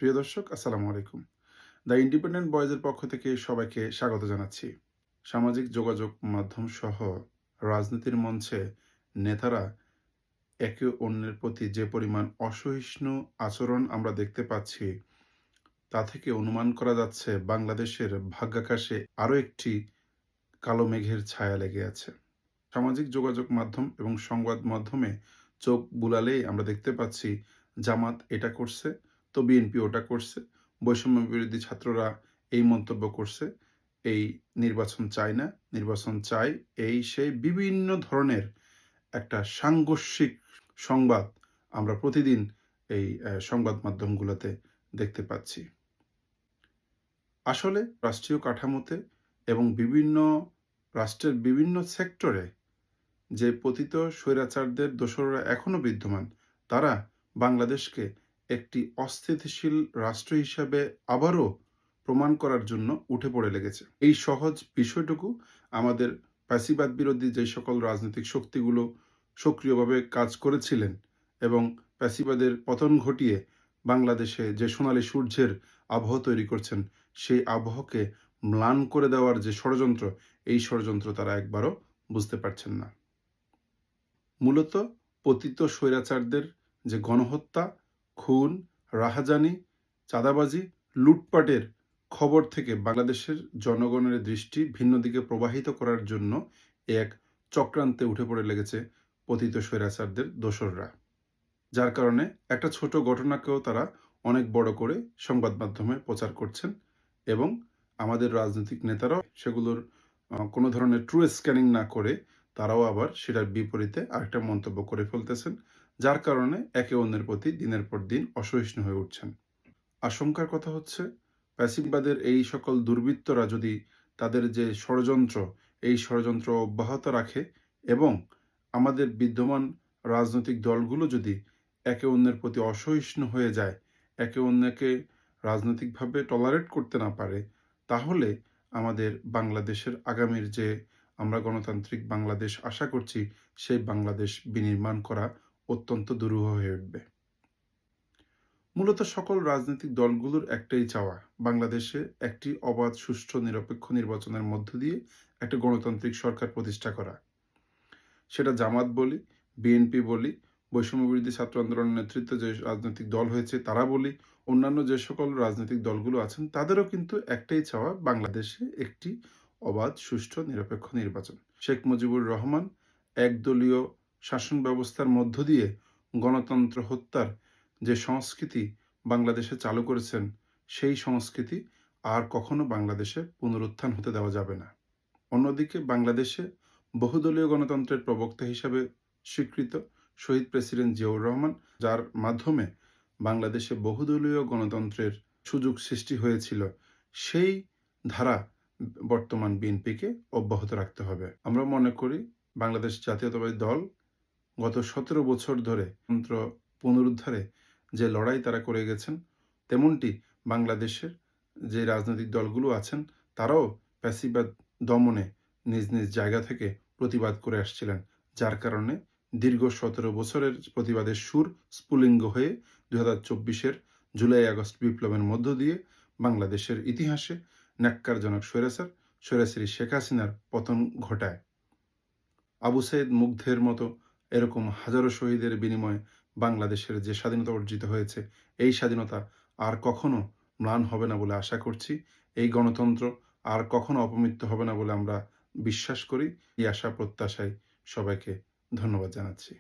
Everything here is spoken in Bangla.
প্রিয় দর্শক, আসসালামু আলাইকুম। দ্য ইন্ডিপেন্ডেন্ট ভয়েসের পক্ষ থেকে সবাইকে স্বাগত জানাচ্ছি। সামাজিক যোগাযোগ মাধ্যম সহ রাজনীতির মঞ্চে নেতারা একে অন্যের প্রতি যে পরিমাণ অসহিষ্ণু আচরণ আমরা দেখতে পাচ্ছি, তা থেকে অনুমান করা যাচ্ছে বাংলাদেশের ভাগ্যাকাশে আরও একটি কালো মেঘের ছায়া লেগে আছে। সামাজিক যোগাযোগ মাধ্যম এবং সংবাদ মাধ্যমে চোখ বুলালেই আমরা দেখতে পাচ্ছি জামাত এটা করছে, তো বিএনপি ওটা করছে, বৈষম্য বিরোধী ছাত্ররা এই মন্তব্য করছে, এই নির্বাচন চায় না, নির্বাচন চাই, এই সেই বিভিন্ন ধরনের একটা সাংঘর্ষিক সংবাদ আমরা প্রতিদিন এই সংবাদ মাধ্যমগুলোতে দেখতে পাচ্ছি। আসলে রাষ্ট্রীয় কাঠামোতে এবং রাষ্ট্রের বিভিন্ন সেক্টরে যে পতিত স্বৈরাচারদের দোসররা এখনো বিদ্যমান, তারা বাংলাদেশকে একটি অস্থিতিশীল রাষ্ট্র হিসাবে আবারও প্রমাণ করার জন্য উঠে পড়ে লেগেছে। এই সহজ বিষয়টুকু আমাদের ফ্যাসিবাদ বিরোধী যে সকল রাজনৈতিক শক্তিগুলো সক্রিয়ভাবে কাজ করেছিলেন এবং ফ্যাসিবাদের পতন ঘটিয়ে বাংলাদেশে যে সোনালী সূর্যের আবহ তৈরি করছেন, সেই আবহকে ম্লান করে দেওয়ার যে ষড়যন্ত্র, এই ষড়যন্ত্র তারা একবারও বুঝতে পারছেন না। মূলত পতিত স্বৈরাচারদের যে গণহত্যা, খুন, রাহাজানি, চাঁদাবাজি, লুটপাটের খবর থেকে বাংলাদেশের জনগণের দৃষ্টি ভিন্ন দিকে প্রবাহিত করার জন্য এক চক্রান্তে উঠে পড়ে লেগেছে পতিত স্বৈরাচারদের দোসররা। যার কারণে একটা ছোট ঘটনাকেও তারা অনেক বড় করে সংবাদ মাধ্যমে প্রচার করছেন এবং আমাদের রাজনৈতিক নেতারাও সেগুলোর কোনো ধরনের ট্রু স্ক্যানিং না করে তারাও আবার সেটার বিপরীতে আরেকটা মন্তব্য করে ফেলতেছেন, যার কারণে একে অন্যের প্রতি দিনের পর দিন অসহিষ্ণু হয়ে উঠছেন। আশঙ্কার কথা হচ্ছে, ফ্যাসিবাদের এই সকল দুর্বৃত্তরা যদি তাদের যে ষড়যন্ত্র, এই ষড়যন্ত্র অব্যাহত রাখে এবং আমাদের বিদ্যমান রাজনৈতিক দলগুলো যদি একে অন্যের প্রতি অসহিষ্ণু হয়ে যায়, একে অন্যকে রাজনৈতিকভাবে টলারেট করতে না পারে, তাহলে আমাদের বাংলাদেশের আগামীর যে আমরা গণতান্ত্রিক বাংলাদেশ আশা করছি, সেই বাংলাদেশ বিনির্মাণ করা অত্যন্ত দুরূহ হয়ে উঠবে। মূলত সকল রাজনৈতিক দলগুলোর একটাই চাওয়া, বাংলাদেশে একটি অবাধ, সুষ্ঠু, নিরপেক্ষ নির্বাচনের মধ্য দিয়ে একটা গণতান্ত্রিক সরকার প্রতিষ্ঠা করা। সেটা জামাত বলি, বিএনপি বলি, বৈষম্য বিরোধী ছাত্র আন্দোলনের নেতৃত্বে যে রাজনৈতিক দল হয়েছে তারা বলি, অন্যান্য যে সকল রাজনৈতিক দলগুলো আছেন তাদেরও কিন্তু একটাই চাওয়া, বাংলাদেশে একটি অবাধ, সুষ্ঠু, নিরপেক্ষ নির্বাচন। শেখ মুজিবুর রহমান একদলীয় শাসন ব্যবস্থার মধ্য দিয়ে গণতন্ত্র হত্যার যে সংস্কৃতি বাংলাদেশে চালু করেছেন, সেই সংস্কৃতি আর কখনো বাংলাদেশে পুনরুত্থান হতে দেওয়া যাবে না। অন্যদিকে বাংলাদেশে বহুদলীয় গণতন্ত্রের প্রবক্তা হিসাবে স্বীকৃত শহীদ প্রেসিডেন্ট জিয়াউর রহমান, যার মাধ্যমে বাংলাদেশে বহুদলীয় গণতন্ত্রের সুযোগ সৃষ্টি হয়েছিল, সেই ধারা বর্তমান বিএনপিকে অব্যাহত রাখতে হবে। আমরা মনে করি বাংলাদেশ জাতীয়তাবাদী দল গত 17 বছর ধরে তন্ত্র পুনরুদ্ধারে যে লড়াই তারা করে গেছেন, তেমনটি বাংলাদেশের যে রাজনৈতিক দলগুলো আছেন তারাও ফ্যাসিবাদ দমনে নিজ নিজ জায়গা থেকে প্রতিবাদ করে আসছিলেন, যার কারণে দীর্ঘ 17 বছরের প্রতিবাদের সুর স্ফুলিঙ্গ হয়ে 2024-এর জুলাই আগস্ট বিপ্লবের মধ্য দিয়ে বাংলাদেশের ইতিহাসে ন্যাক্কারজনক স্বৈরাচারী শেখ হাসিনার পতন ঘটায়। আবু সাইদ মুগ্ধের মতো এরকম হাজারো শহীদের বিনিময়ে বাংলাদেশের যে স্বাধীনতা অর্জিত হয়েছে, এই স্বাধীনতা আর কখনো ম্লান হবে না বলে আশা করছি। এই গণতন্ত্র আর কখনো অপমৃত্যু হবে না বলে আমরা বিশ্বাস করি। এই আশা প্রত্যাশায় সবাইকে ধন্যবাদ জানাচ্ছি।